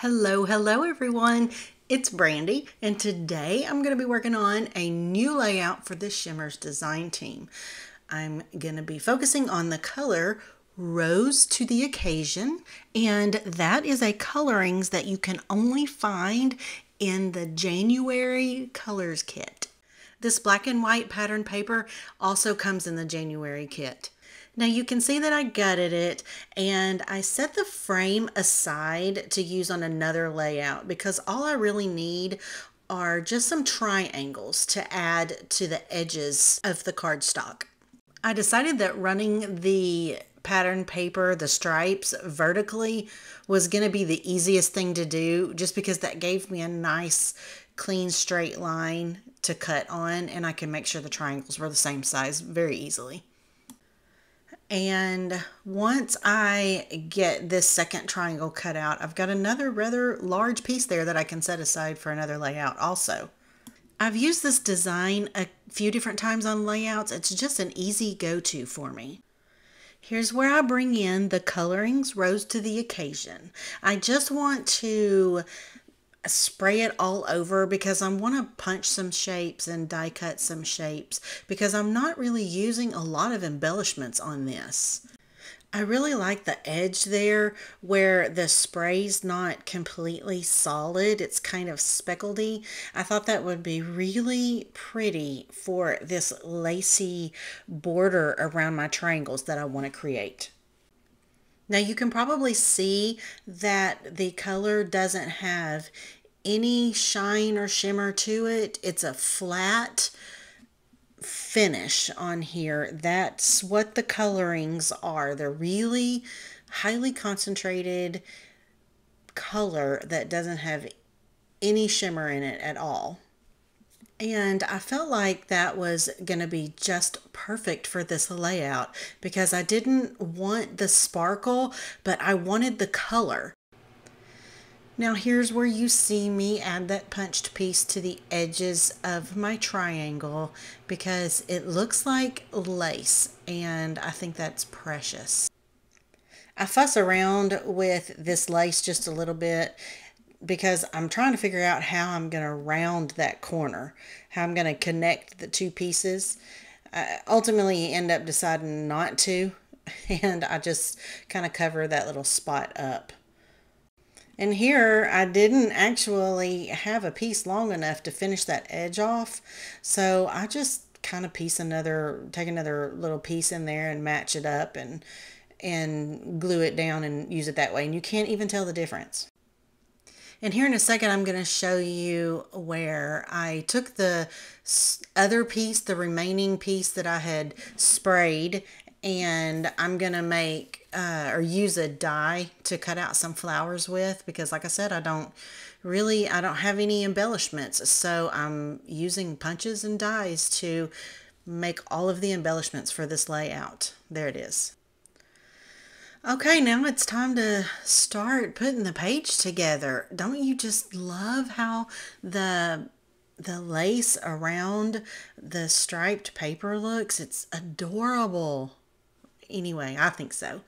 Hello everyone. It's Brandy, and today I'm going to be working on a new layout for the Shimmerz design team. I'm going to be focusing on the color Rose to the Occasion, and that is a colorings that you can only find in the January Colors kit. This black and white pattern paper also comes in the January kit. Now you can see that I gutted it and I set the frame aside to use on another layout because all I really need are just some triangles to add to the edges of the cardstock. I decided that running the pattern paper, the stripes, vertically was going to be the easiest thing to do just because that gave me a nice clean straight line to cut on, and I can make sure the triangles were the same size very easily. And once I get this second triangle cut out, I've got another rather large piece there that I can set aside for another layout also. I've used this design a few different times on layouts. It's just an easy go-to for me. Here's where I bring in the colorings Rose to the Occasion. I just want to spray it all over because I want to punch some shapes and die cut some shapes because I'm not really using a lot of embellishments on this. I really like the edge there where the spray's not completely solid. It's kind of speckledy. I thought that would be really pretty for this lacy border around my triangles that I want to create. Now you can probably see that the color doesn't have any shine or shimmer to it. It's a flat finish on here. That's what the colorings are. They're really highly concentrated color that doesn't have any shimmer in it at all. And I felt like that was going to be just perfect for this layout because I didn't want the sparkle, but I wanted the color. Now here's where you see me add that punched piece to the edges of my triangle because it looks like lace and I think that's precious. I fuss around with this lace just a little bit because I'm trying to figure out how I'm going to round that corner, how I'm going to connect the two pieces. I ultimately end up deciding not to, and I just kind of cover that little spot up. And here I didn't actually have a piece long enough to finish that edge off, so I just kind of take another little piece in there and match it up and glue it down and use it that way, and you can't even tell the difference. And here in a second, I'm going to show you where I took the other piece, the remaining piece that I had sprayed, and I'm going to make or use a die to cut out some flowers with because like I said, I don't have any embellishments. So I'm using punches and dies to make all of the embellishments for this layout. There it is. Okay, now it's time to start putting the page together. Don't you just love how the lace around the striped paper looks? It's adorable. Anyway, I think so.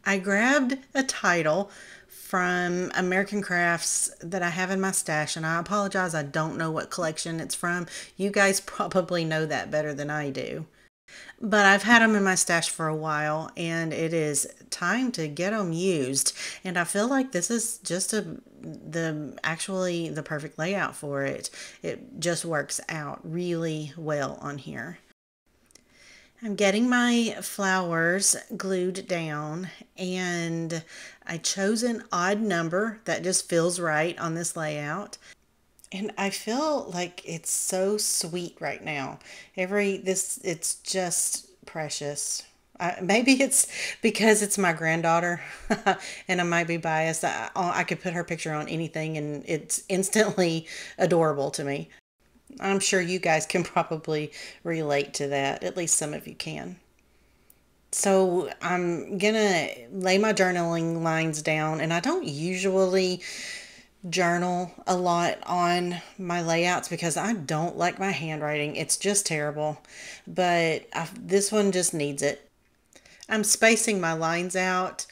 I grabbed a title from American Crafts that I have in my stash, and I apologize, I don't know what collection it's from. You guys probably know that better than I do. But I've had them in my stash for a while, and it is time to get them used. And I feel like this is just actually the perfect layout for it. It just works out really well on here. I'm getting my flowers glued down, and I chose an odd number that just feels right on this layout. And I feel like it's so sweet right now. It's just precious. Maybe it's because it's my granddaughter and I might be biased. I could put her picture on anything and it's instantly adorable to me. I'm sure you guys can probably relate to that. At least some of you can. So I'm gonna lay my journaling lines down, and I don't usually journal a lot on my layouts because I don't like my handwriting. It's just terrible, but this one just needs it. I'm spacing my lines out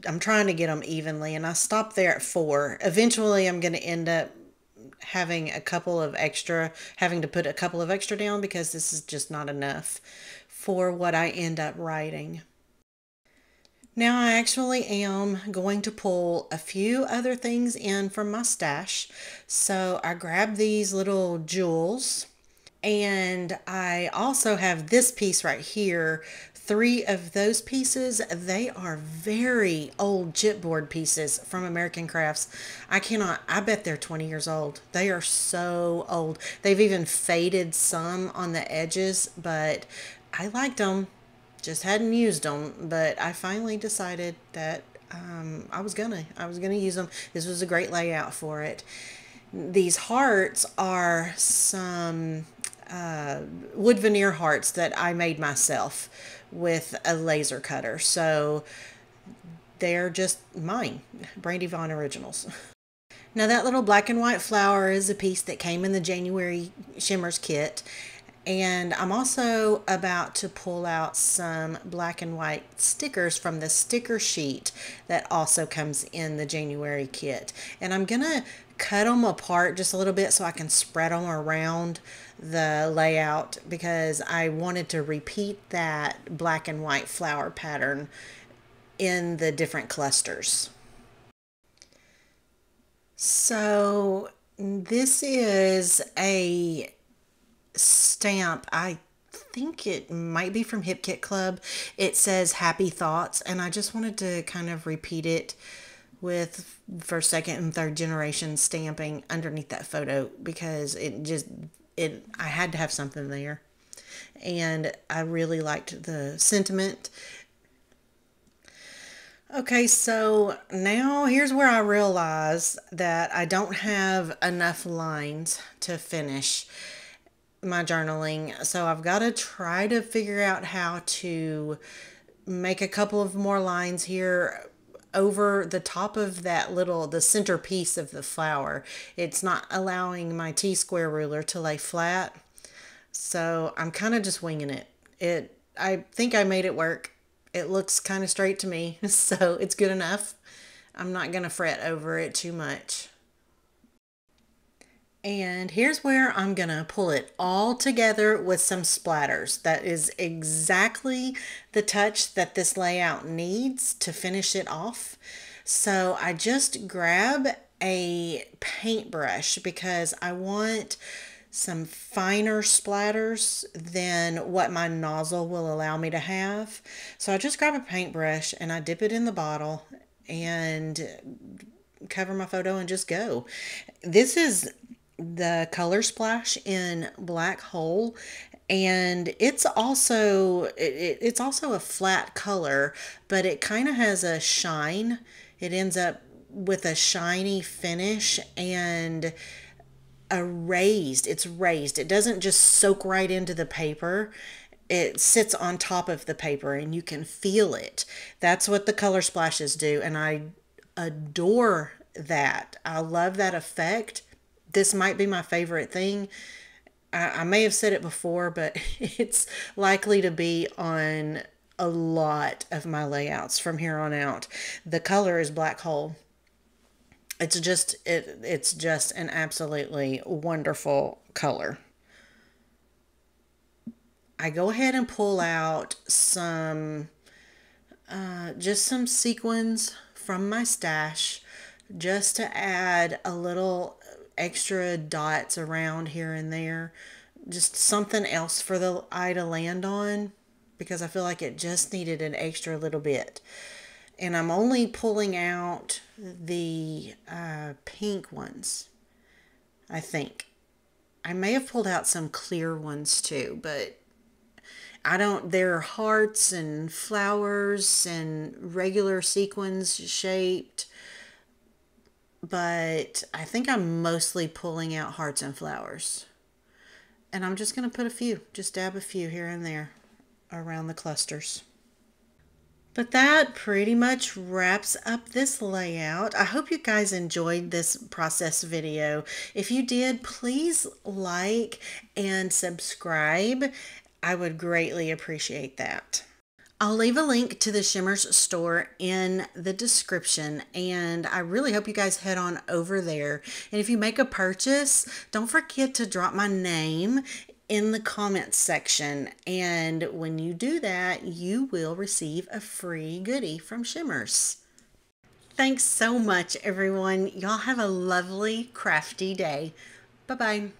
I'm trying to get them evenly, and I stopped there at 4. Eventually, I'm going to end up having having to put a couple of extra down because this is just not enough for what I end up writing. Now I actually am going to pull a few other things in from my stash. So I grabbed these little jewels, and I also have this piece right here. 3 of those pieces, they are very old chipboard pieces from American Crafts. I bet they're 20 years old. They are so old. They've even faded some on the edges, but I liked them. Just hadn't used them, but I finally decided that I was gonna use them. This was a great layout for it. These hearts are some wood veneer hearts that I made myself with a laser cutter. So they're just mine, Brandy Vaughn Originals. Now that little black and white flower is a piece that came in the January Shimmerz kit. And I'm also about to pull out some black and white stickers from the sticker sheet that also comes in the January kit. And I'm going to cut them apart just a little bit so I can spread them around the layout, because I wanted to repeat that black and white flower pattern in the different clusters. So this is a stamp. I think it might be from Hip Kit Club. It says Happy Thoughts, and I just wanted to kind of repeat it with first, second, and third generation stamping underneath that photo, because I had to have something there, and I really liked the sentiment. Okay, so now here's where I realize that I don't have enough lines to finish my journaling. So I've got to try to figure out how to make a couple of more lines here over the top of the center piece of the flower. It's not allowing my T-square ruler to lay flat. So I'm kind of just winging it. I think I made it work. It looks kind of straight to me, so it's good enough. I'm not going to fret over it too much. And here's where I'm going to pull it all together with some splatters. That is exactly the touch that this layout needs to finish it off. So I just grab a paintbrush because I want some finer splatters than what my nozzle will allow me to have. So I just grab a paintbrush and I dip it in the bottle and cover my photo and just go. This is the Color Splash in Black Hole, and it's also a flat color, but it kind of has a shine. It ends up with a shiny finish and it's raised. It doesn't just soak right into the paper. It sits on top of the paper and you can feel it. That's what the Color Splashes do, and I adore that. I love that effect. This might be my favorite thing. I may have said it before, but it's likely to be on a lot of my layouts from here on out. The color is Black Hole. It's just an absolutely wonderful color. I go ahead and pull out just some sequins from my stash, just to add a little extra dots around here and there. Just something else for the eye to land on, because I feel like it just needed an extra little bit. And I'm only pulling out the pink ones, I think. I may have pulled out some clear ones too, but there are hearts and flowers and regular sequins shaped, but I think I'm mostly pulling out hearts and flowers. And I'm just going to put just dab a few here and there around the clusters. But that pretty much wraps up this layout. I hope you guys enjoyed this process video. If you did, please like and subscribe. I would greatly appreciate that. I'll leave a link to the Shimmerz store in the description, and I really hope you guys head on over there. And if you make a purchase, don't forget to drop my name in the comments section. And when you do that, you will receive a free goodie from Shimmerz. Thanks so much, everyone. Y'all have a lovely, crafty day. Bye-bye.